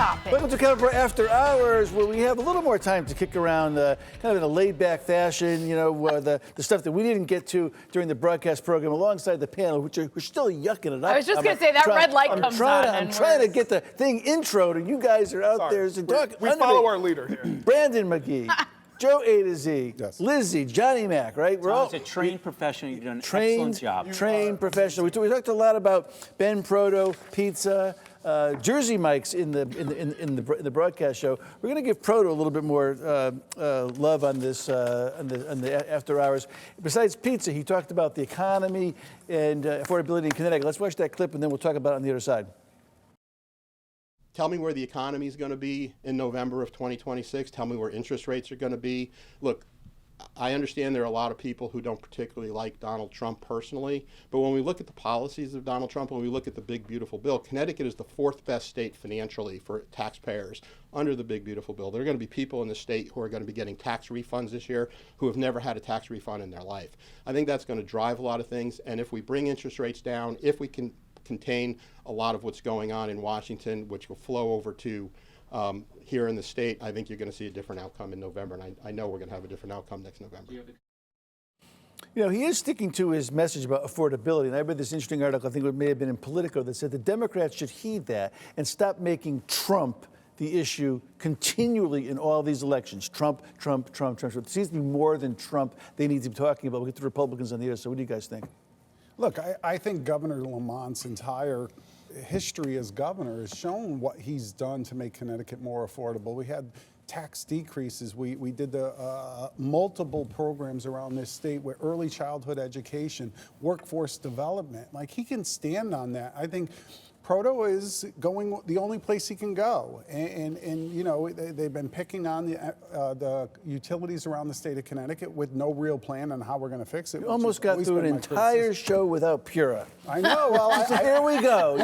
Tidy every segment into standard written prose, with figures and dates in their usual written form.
Stop it. Welcome to Counterpart After Hours, where we have a little more time to kick around kind of in a laid-back fashion, the stuff that we didn't get to during the broadcast program alongside the panel, which are still yucking it up. I was just going to say that red light comes on. I'm trying to get the thing introed, and you guys are out there. We follow our leader here. Brandon McGee. Joe A to Z, yes. Lizzie, Johnny Mac, right? We're all a trained professional. You've done an excellent job. Trained professional. We talked a lot about Ben Proto, pizza, Jersey Mike's in the broadcast show. We're going to give Proto a little bit more love on this on the after hours. Besides pizza, he talked about the economy and affordability in Connecticut. Let's watch that clip, and then we'll talk about it on the other side. Tell me where the economy is going to be in November of 2026. Tell me where interest rates are going to be. Look, I understand there are a lot of people who don't particularly like Donald Trump personally, but when we look at the policies of Donald Trump, when we look at the Big Beautiful Bill, Connecticut is the fourth best state financially for taxpayers under the Big Beautiful Bill. There are going to be people in the state who are going to be getting tax refunds this year who have never had a tax refund in their life. I think that's going to drive a lot of things, and if we bring interest rates down, if we can contain a lot of what's going on in Washington, which will flow over to here in the state, I think you're going to see a different outcome in November, and I know we're going to have a different outcome next November. He is sticking to his message about affordability, and I read this interesting article, I think it may have been in Politico, that said the Democrats should heed that and stop making Trump the issue continually in all these elections. Trump. It seems to be more than Trump they need to be talking about. We'll get the Republicans on the other side. What do you guys think? Look, I think Governor Lamont's entire history as governor has shown what he's done to make Connecticut more affordable. We had tax decreases. We did the multiple programs around this state with early childhood education, workforce development. Like, he can stand on that. I think Proto is going the only place he can go, and they've been picking on the utilities around the state of Connecticut with no real plan on how we're going to fix it. You almost got through an entire show without Pura. I know. Well, here we go.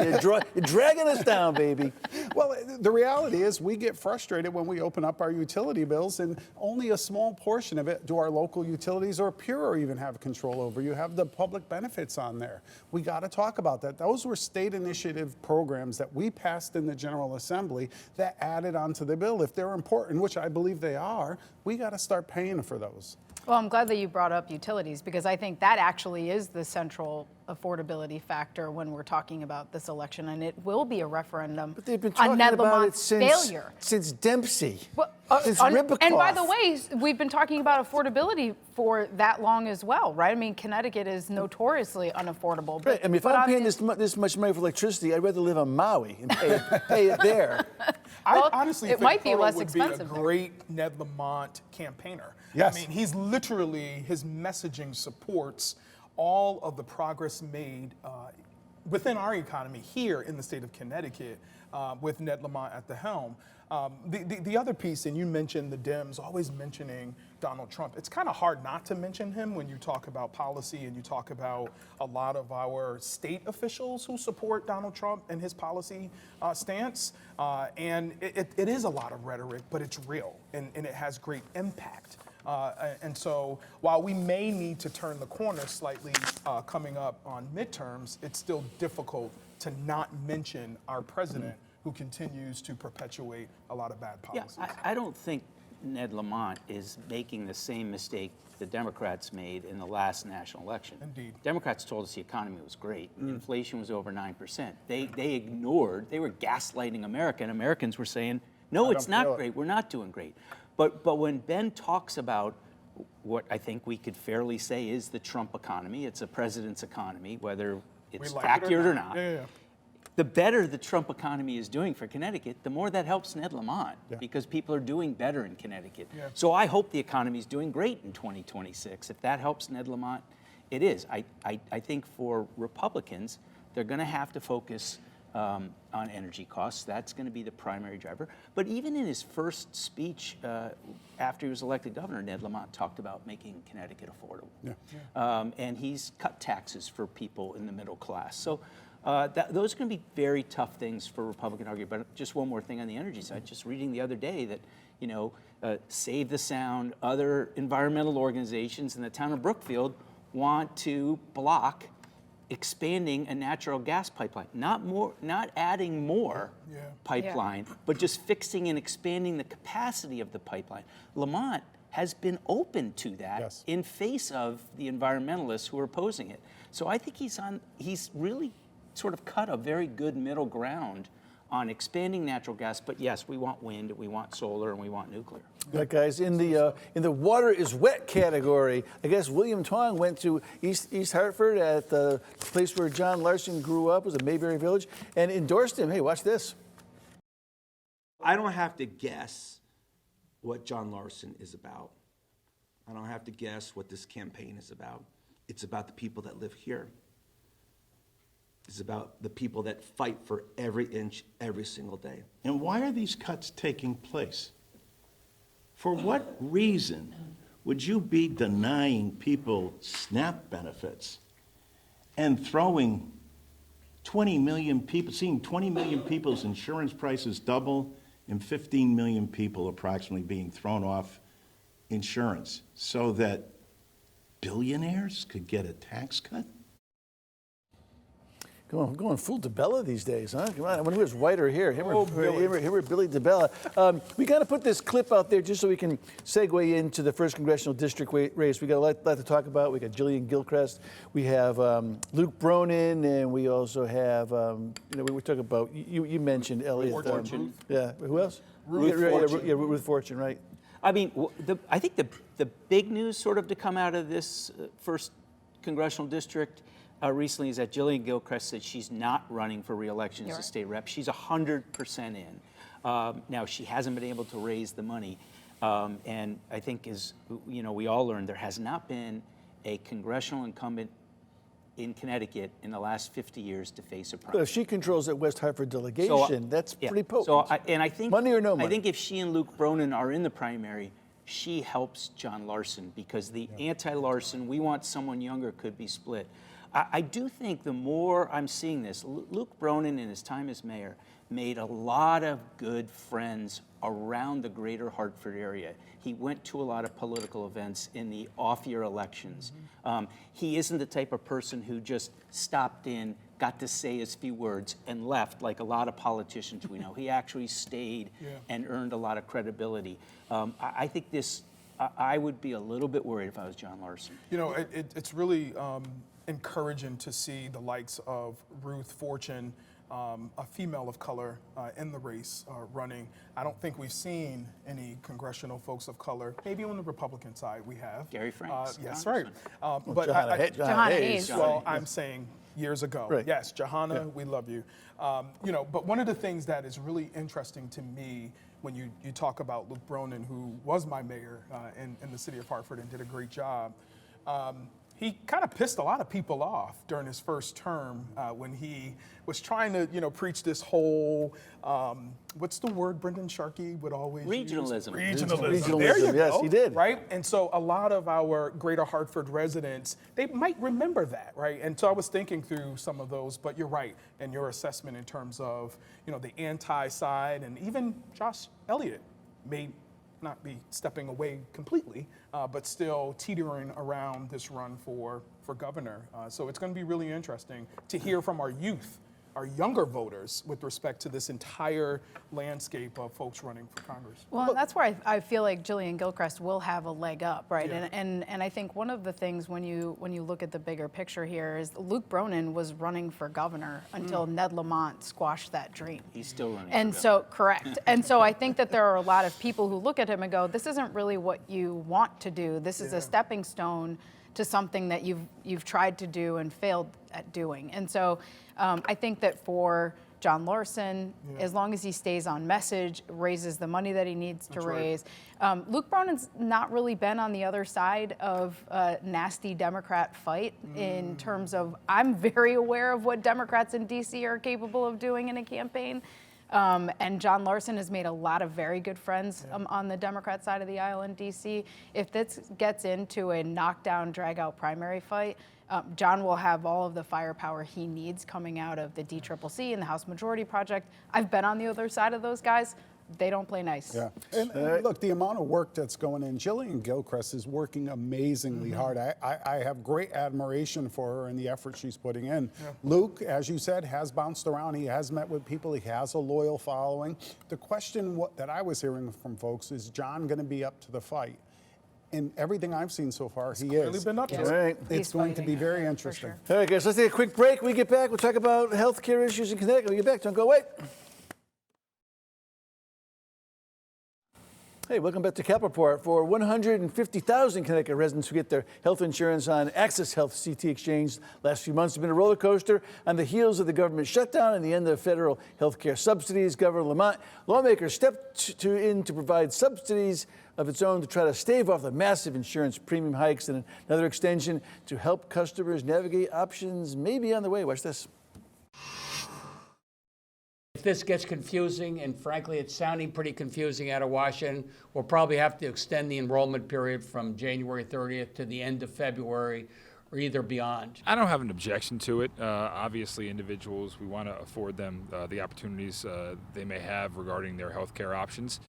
You're dragging us down, baby. Well, the reality is we get frustrated when we open up our utility bills, and only a small portion of it do our local utilities or Pura even have control over. You have the public benefits on there. We got to talk about that. Those were state initiative programs that we passed in the General Assembly that added onto the bill. If they're important, which I believe they are, we got to start paying for those. Well, I'm glad that you brought up utilities, because I think that actually is the central affordability factor when we're talking about this election, and it will be a referendum but they've been talking on Ned about Lamont's failure. Since Dempsey. Well, since Ribicoff. And by the way, we've been talking about affordability for that long as well, right? I mean, Connecticut is notoriously unaffordable. Right. I mean, if I'm paying this much money for electricity, I'd rather live on Maui and pay it there. I honestly think might be Proto less would expensive be a great Ned Lamont campaigner. Yes. I mean, he's literally, his messaging supports all of the progress made within our economy here in the state of Connecticut with Ned Lamont at the helm. The other piece, and you mentioned the Dems always mentioning Donald Trump. It's kind of hard not to mention him when you talk about policy and you talk about a lot of our state officials who support Donald Trump and his policy stance. And it is a lot of rhetoric, but it's real and it has great impact. And so while we may need to turn the corner slightly coming up on midterms, it's still difficult to not mention our president who continues to perpetuate a lot of bad policies. Yeah, I don't think Ned Lamont is making the same mistake the Democrats made in the last national election. Indeed. Democrats told us the economy was great. Inflation was over 9%. They ignored, they were gaslighting America, and Americans were saying, no, it's not great, we're not doing great. But when Ben talks about what I think we could fairly say is the Trump economy, it's a president's economy, whether it's accurate or not. Yeah. The better the Trump economy is doing for Connecticut, the more that helps Ned Lamont, because people are doing better in Connecticut. Yeah. So I hope the economy is doing great in 2026. If that helps Ned Lamont, it is. I think for Republicans, they're going to have to focus on energy costs. That's going to be the primary driver. But even in his first speech after he was elected governor, Ned Lamont talked about making Connecticut affordable. Yeah. And he's cut taxes for people in the middle class. So those are going to be very tough things for Republican argument. But just one more thing on the energy side, just reading the other day that, Save the Sound, other environmental organizations in the town of Brookfield want to block expanding a natural gas pipeline, not adding more pipeline, but just fixing and expanding the capacity of the pipeline. Lamont has been open to that in face of the environmentalists who are opposing it. So I think he's really sort of cut a very good middle ground on expanding natural gas, but yes, we want wind, we want solar, and we want nuclear. Right, guys, in the water is wet category, I guess William Tong went to East Hartford at the place where John Larson grew up, was a Mayberry Village, and endorsed him. Hey, watch this. I don't have to guess what John Larson is about. I don't have to guess what this campaign is about. It's about the people that live here. It's about the people that fight for every inch, every single day. And why are these cuts taking place? For what reason would you be denying people SNAP benefits and throwing 20 million people, seeing 20 million people's insurance prices double and 15 million people approximately being thrown off insurance so that billionaires could get a tax cut? Going full DeBella these days, huh? Come on, I wonder who has whiter hair. Him or Billy DeBella. We got to put this clip out there just so we can segue into the first congressional district race. We got a lot to talk about. We got Jillian Gilchrist. We have Luke Bronin, and we also have, we were talking about, you mentioned Elliot. Fortune. Yeah, who else? Ruth Fortune, right. I mean, I think the big news sort of to come out of this first congressional district recently is that Jillian Gilchrist said she's not running for re-election as a state rep. She's 100% in. Now, she hasn't been able to raise the money. And I think, as we all learned, there has not been a congressional incumbent in Connecticut in the last 50 years to face a primary. But if she controls that West Hartford delegation, that's pretty potent. So I think money or no money? I think if she and Luke Bronin are in the primary, she helps John Larson, because the anti-Larson, we want someone younger, could be split. I do think the more I'm seeing this, Luke Bronin in his time as mayor made a lot of good friends around the greater Hartford area. He went to a lot of political events in the off-year elections. He isn't the type of person who just stopped in, got to say his few words, and left like a lot of politicians we know. He actually stayed and earned a lot of credibility. I think I would be a little bit worried if I was John Larson. It's really encouraging to see the likes of Ruth Fortune, a female of color in the race running. I don't think we've seen any congressional folks of color. Maybe on the Republican side we have. Gary Franks. Yes, right. But Johanna Hayes. Well, I'm saying years ago. Right. Yes, Johanna, we love you. But one of the things that is really interesting to me when you talk about Luke Bronin, who was my mayor in the city of Hartford and did a great job, he kind of pissed a lot of people off during his first term when he was trying to, preach this whole, what's the word Brendan Sharkey would always Regionalism. use? Regionalism, There you yes, go. he did. Right? And so a lot of our greater Hartford residents, they might remember that, right? And so I was thinking through some of those, but you're right in your assessment in terms of, the anti-side, and even Josh Elliott may not be stepping away completely, but still teetering around this run for governor. So it's going to be really interesting to hear from our youth, our younger voters, with respect to this entire landscape of folks running for Congress. Well, and that's where I feel like Jillian Gilchrist will have a leg up, right? Yeah. And I think one of the things when you look at the bigger picture here is Luke Bronin was running for governor until Ned Lamont squashed that dream. He's still running. And so, correct. And so I think that there are a lot of people who look at him and go, this isn't really what you want to do. This is a stepping stone to something that you've tried to do and failed at doing. And so I think that for John Larson, as long as he stays on message, raises the money that he needs to raise. Luke Bronin's not really been on the other side of a nasty Democrat fight in terms of, I'm very aware of what Democrats in DC are capable of doing in a campaign. And John Larson has made a lot of very good friends on the Democrat side of the aisle in DC. If this gets into a knockdown, drag-out primary fight, John will have all of the firepower he needs coming out of the DCCC and the House Majority Project. I've been on the other side of those guys. they don't play nice. Yeah, and look, the amount of work that's going in, Jillian Gilchrist is working amazingly hard. I have great admiration for her and the effort she's putting in. Luke, as you said, has bounced around. He has met with people. He has a loyal following. The question that I was hearing from folks is John going to be up to the fight? And everything I've seen so far, he Clearly is. been up to All it. right. It's going to be very interesting. All right, guys, let's take a quick break. When we get back, we'll talk about healthcare issues in Connecticut. When we get back, don't go away. Hey, welcome back to Cap Report. For 150,000 Connecticut residents who get their health insurance on Access Health CT Exchange, last few months have been a roller coaster. On the heels of the government shutdown and the end of federal health care subsidies, Governor Lamont, lawmakers stepped in to provide subsidies of its own to try to stave off the massive insurance premium hikes and another extension to help customers navigate options maybe on the way. Watch this. If this gets confusing, and frankly, it's sounding pretty confusing out of Washington, we'll probably have to extend the enrollment period from January 30th to the end of February or either beyond. I don't have an objection to it. Obviously, individuals, we want to afford them the opportunities they may have regarding their health care options.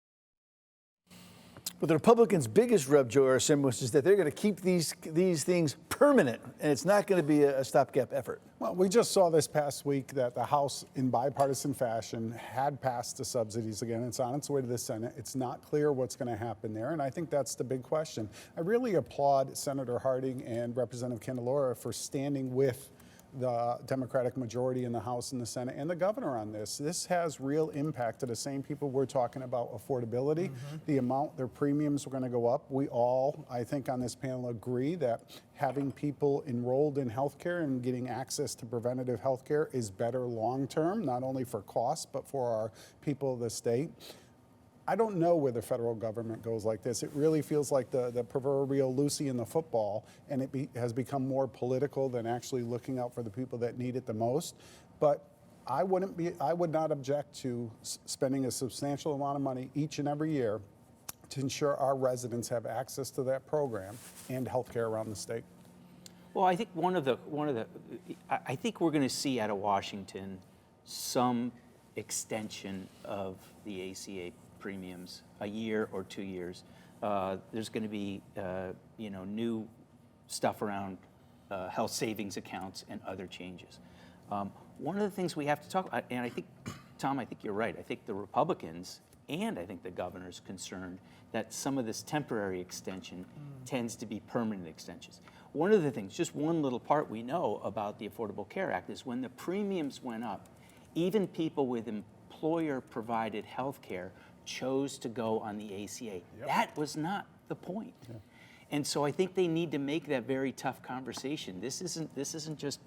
But the Republicans' biggest rub, Joe Arsim, was that they're going to keep these things permanent, and it's not going to be a stopgap effort. Well, we just saw this past week that the House, in bipartisan fashion, had passed the subsidies again. It's on its way to the Senate. It's not clear what's going to happen there, and I think that's the big question. I really applaud Senator Harding and Representative Candelora for standing with the Democratic majority in the House and the Senate and the governor on this. This has real impact to the same people we're talking about affordability, the amount their premiums are going to go up. We all, I think on this panel, agree that having people enrolled in healthcare and getting access to preventative healthcare is better long term, not only for costs, but for our people of the state. I don't know where the federal government goes like this. It really feels like the proverbial Lucy in the football, and it has become more political than actually looking out for the people that need it the most. But I would not object to spending a substantial amount of money each and every year to ensure our residents have access to that program and health care around the state. Well, I think I think we're going to see out of Washington some extension of the ACA premiums, a year or 2 years. There's going to be, new stuff around health savings accounts and other changes. One of the things we have to talk about, and I think, Tom, I think you're right. I think the Republicans and I think the governor's concerned that some of this temporary extension tends to be permanent extensions. One of the things, just one little part we know about the Affordable Care Act is when the premiums went up, even people with employer-provided health care chose to go on the ACA. Yep. That was not the point. Yeah. And so I think they need to make that very tough conversation. This isn't just,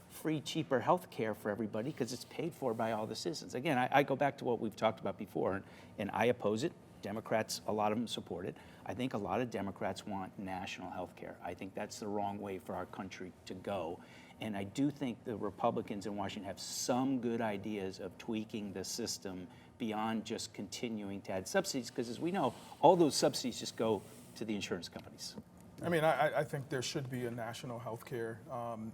free, cheaper health care for everybody because it's paid for by all the citizens. Again, I go back to what we've talked about before, and I oppose it. Democrats, a lot of them support it. I think a lot of Democrats want national health care. I think that's the wrong way for our country to go. And I do think the Republicans in Washington have some good ideas of tweaking the system beyond just continuing to add subsidies, because as we know, all those subsidies just go to the insurance companies. I mean, I think there should be a national health care,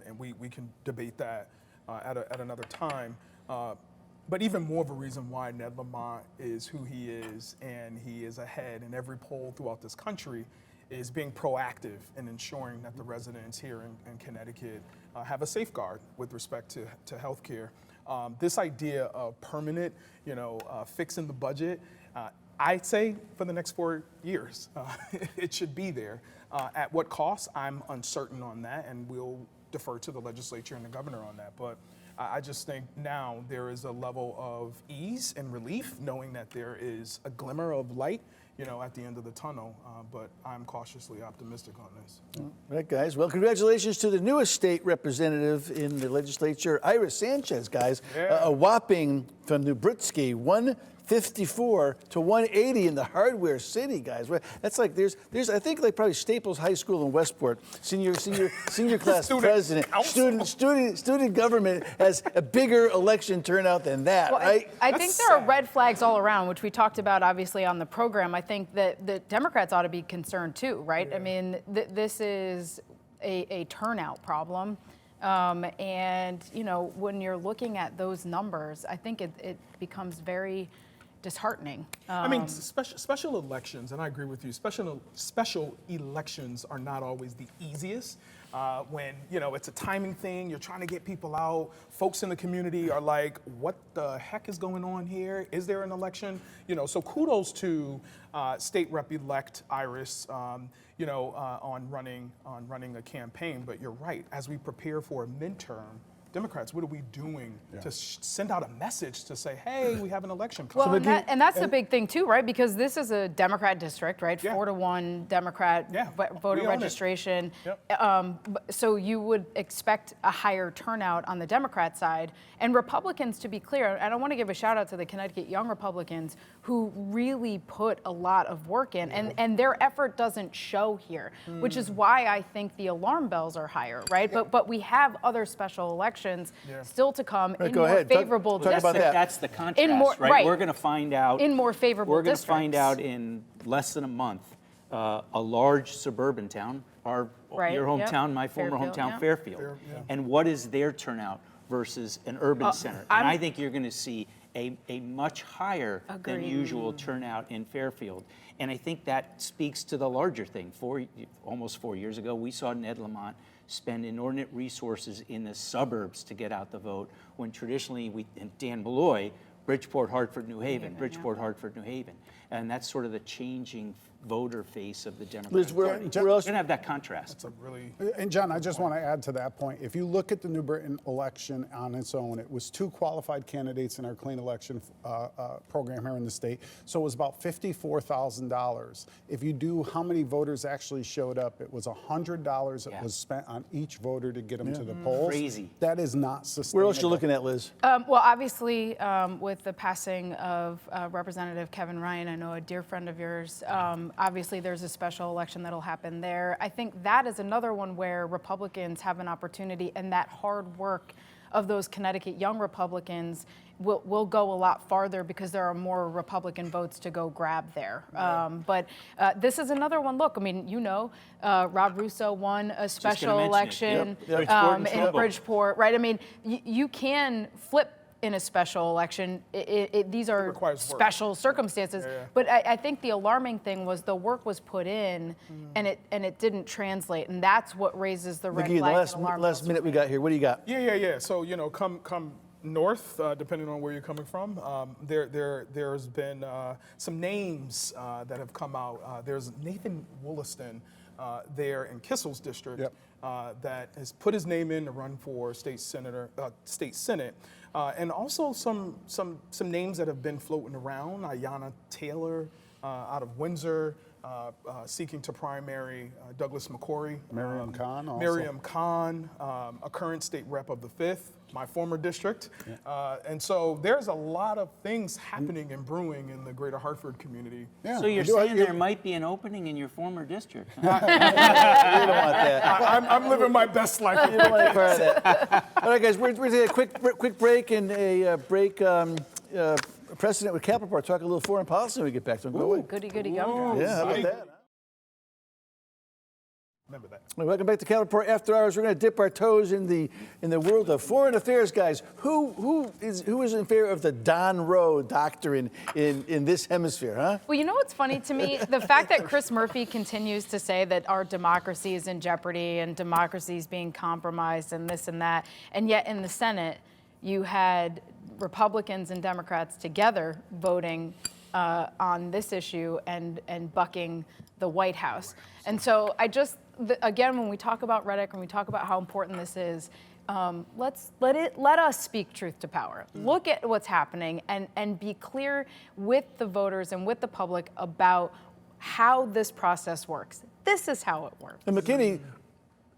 and we can debate that at another time. But even more of a reason why Ned Lamont is who he is, and he is ahead in every poll throughout this country, is being proactive in ensuring that the residents here in Connecticut have a safeguard with respect to health care. This idea of permanent, fixing the budget, I'd say for the next 4 years, it should be there. At what cost, I'm uncertain on that, and we'll defer to the legislature and the governor on that. But I just think now there is a level of ease and relief knowing that there is a glimmer of light, at the end of the tunnel. But I'm cautiously optimistic on this. All right, guys. Well, congratulations to the newest state representative in the legislature, Iris Sanchez, guys. Yeah. A whopping from New Britsky, 154 to 180 in the hardware city, guys. That's like there's I think like probably Staples High School in Westport, senior class president, student government has a bigger election turnout than that, well, right? I think there are red flags all around, which we talked about obviously on the program. I think that the Democrats ought to be concerned too, right? Yeah. I mean, this is a turnout problem. And, when you're looking at those numbers, I think it becomes very disheartening. I mean, special elections, and I agree with you, special elections are not always the easiest. When, it's a timing thing, you're trying to get people out, folks in the community are like, what the heck is going on here? Is there an election? So kudos to State Rep-elect Iris, on running a campaign. But you're right, as we prepare for a midterm, Democrats, what are we doing to send out a message to say, hey, we have an election coming? Well, and that's the big thing too, right? Because this is a Democrat district, right? 4-1 Democrat voter registration. So you would expect a higher turnout on the Democrat side. And Republicans, to be clear, and I want to give a shout out to the Connecticut Young Republicans who really put a lot of work in, and their effort doesn't show here, which is why I think the alarm bells are higher, right? But we have other special elections still to come in more favorable districts. Talk about that. That's the contrast, right? We're going to find out in more favorable districts. We're going to find out in less than a month a large suburban town, your hometown, my former hometown, Fairfield. And what is their turnout versus an urban center? And I think you're going to see a much higher than usual turnout in Fairfield. And I think that speaks to the larger thing. Almost 4 years ago, we saw Ned Lamont spend inordinate resources in the suburbs to get out the vote, when traditionally and Dan Malloy, Bridgeport, Hartford, New Haven, Bridgeport, Hartford, New Haven. And that's sort of the changing voter face of the Democrats. Liz, where We're else? going to have that contrast. That's a really... And John, I just want to add to that point. If you look at the New Britain election on its own, it was 2 qualified candidates in our clean election program here in the state. So it was about $54,000. If you do how many voters actually showed up, it was $100 that was spent on each voter to get them to the polls. Crazy. That is not sustainable. Where else you looking at, Liz? Well, obviously, with the passing of Representative Kevin Ryan, I know a dear friend of yours, obviously there's a special election that'll happen there. I think that is another one where Republicans have an opportunity, and that hard work of those Connecticut young Republicans will go a lot farther because there are more Republican votes to go grab there. But this is another one. Look, I mean, Rob Russo won a special election in Bridgeport, right? I mean, you can flip in a special election. These are special circumstances. But I think the alarming thing was the work was put in, and it didn't translate, and that's what raises the red flag. The last minute we got here. What do you got? Yeah. So come north, depending on where you're coming from, there's been some names that have come out. There's Nathan Wollaston there in Kissel's district that has put his name in to run for state senate, and also some names that have been floating around. Ayanna Taylor out of Windsor, seeking to primary Douglas McCory. Miriam Khan also. Miriam Khan, a current state rep of the 5th, my former district. And so there's a lot of things happening and brewing in the greater Hartford community. So you're saying there might be an opening in your former district? You don't want that. I'm living my best life. You don't want to part of that. All right, guys, we're going to take a quick break and a break precedent with Capital Park. Talk a little foreign policy when we get back to it. Go away. Goody gumdrops. Yeah, how about that? Remember that. Well, welcome back to Capital Park After Hours. We're going to dip our toes in the world of foreign affairs, guys. Who is in favor of the Don Roe doctrine in this hemisphere, huh? Well, you know what's funny to me? The fact that Chris Murphy continues to say that our democracy is in jeopardy and democracy is being compromised and this and that, and yet in the Senate you had Republicans and Democrats together voting on this issue and bucking the White House. And so again, when we talk about rhetoric and we talk about how important this is, let us speak truth to power. Look at what's happening and be clear with the voters and with the public about how this process works. This is how it works. And McKinney,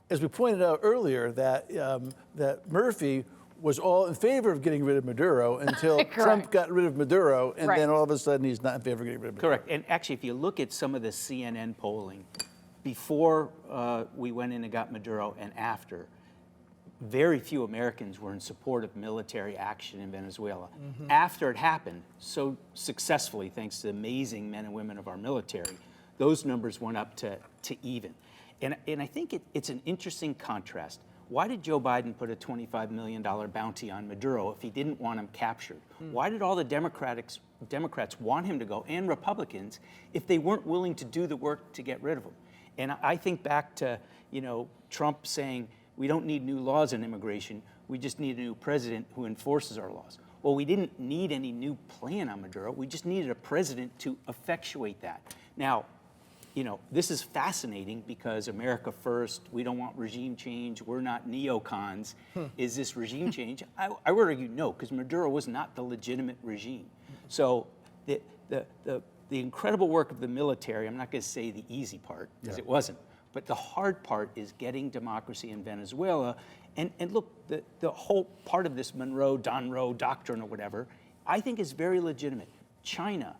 as we pointed out earlier, that Murphy was all in favor of getting rid of Maduro until Trump got rid of Maduro, and then all of a sudden he's not in favor of getting rid of Maduro. Correct. And actually, if you look at some of the CNN polling, before we went in and got Maduro and after, very few Americans were in support of military action in Venezuela. After it happened so successfully, thanks to the amazing men and women of our military, those numbers went up to even. And I think it's an interesting contrast. Why did Joe Biden put a $25 million bounty on Maduro if he didn't want him captured? Why did all the Democratic Democrats want him to go, and Republicans, if they weren't willing to do the work to get rid of him. And I think back to, Trump saying, we don't need new laws on immigration, we just need a new president who enforces our laws. Well, we didn't need any new plan on Maduro, we just needed a president to effectuate that. Now, this is fascinating because America first, we don't want regime change, we're not neocons. Is this regime change? I would argue no, because Maduro was not the legitimate regime. So the incredible work of the military, I'm not going to say the easy part, because it wasn't, but the hard part is getting democracy in Venezuela. And look, the whole part of this Monroe doctrine or whatever, I think is very legitimate. China,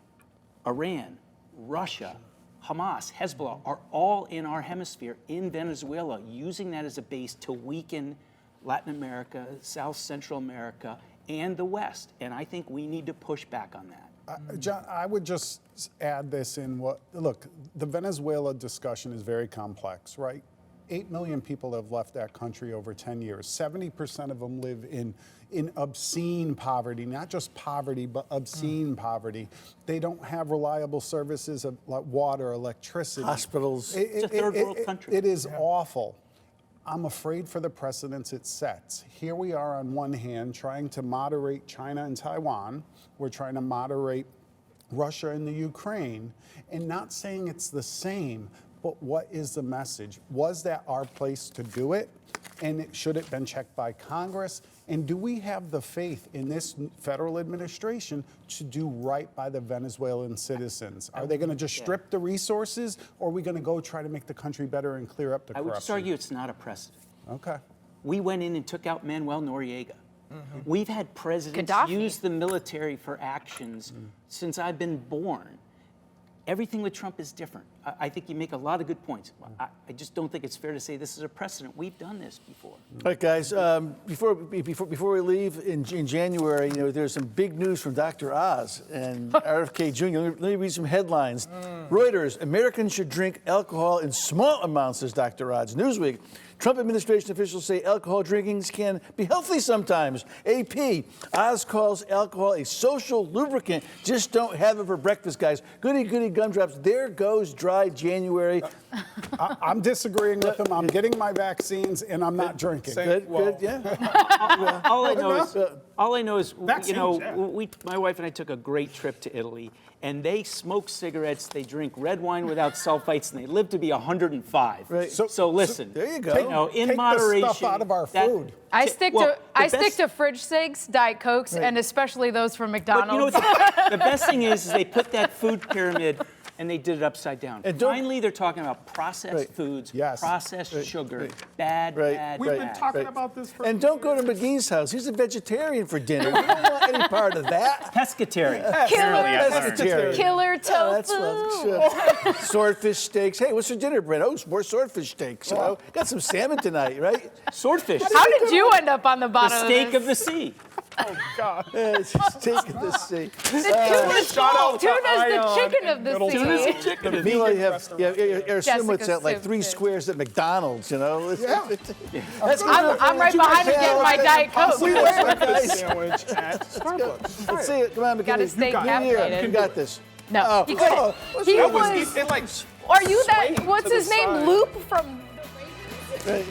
Iran, Russia, Hamas, Hezbollah are all in our hemisphere in Venezuela, using that as a base to weaken Latin America, South Central America, and the West. And I think we need to push back on that. John, I would just add this in look, the Venezuela discussion is very complex, right? 8 million people have left that country over 10 years. 70% of them live in obscene poverty, not just poverty, but obscene poverty. They don't have reliable services of like water, electricity. Hospitals. It's a third world country. It is awful. I'm afraid for the precedents it sets. Here we are on one hand trying to moderate China and Taiwan. We're trying to moderate Russia and the Ukraine, and not saying it's the same, but what is the message? Was that our place to do it? And should it have been checked by Congress? And do we have the faith in this federal administration to do right by the Venezuelan citizens? Are they going to just strip the resources, or are we going to go try to make the country better and clear up the corruption? I would just argue it's not a precedent. Okay. We went in and took out Manuel Noriega. We've had presidents Gaddafi. use the military for actions since I've been born. Everything with Trump is different. I think you make a lot of good points. I just don't think it's fair to say this is a precedent. We've done this before. All right, guys. Before we leave in January, there's some big news from Dr. Oz and RFK Jr. Let me read some headlines. Reuters: Americans should drink alcohol in small amounts, says Dr. Oz. Newsweek: Trump administration officials say alcohol drinkings can be healthy sometimes. AP: Oz calls alcohol a social lubricant. Just don't have it for breakfast, guys. Goody goody gumdrops. There goes dry January. I'm disagreeing with them. I'm getting my vaccines, and I'm not drinking. Good, yeah. All I know is, Vaccines, yeah. my wife and I took a great trip to Italy, and they smoke cigarettes, they drink red wine without sulfites, and they live to be 105. Right. So listen, there you go. in take moderation. the stuff out of our food. I stick to fridge steaks, Diet Cokes, and especially those from But McDonald's. the best thing is they put that food pyramid and they did it upside down. And don't- Finally, they're talking about processed foods, Yes. processed sugar, bad. We've been bad. talking about this for And don't go to McGee's house. He's a vegetarian for dinner. We don't want any part of that. Pescatarian. Killer tofu. That's what, swordfish steaks. Hey, what's for dinner, Brent? Oh, more swordfish steaks. Got some salmon tonight, right? Swordfish. How did you end up on the The bottom steak of of the sea. Oh, God. Steak of the sea. this? Shout out to Tuna's the Ion chicken in of the Middleton. sea. Meanwhile, you have Airsimwitz at like Jessica 3 Simpson. squares at McDonald's, That's I'm right behind you getting my Diet Coke. Sandwich at Starbucks. Let's see it. Come on, McGinnis. Gotta stay caffeinated. You got this. No, he couldn't. what's He wrong with was. It like Are you that? swayed What's to the his name? side. Loop from. Right.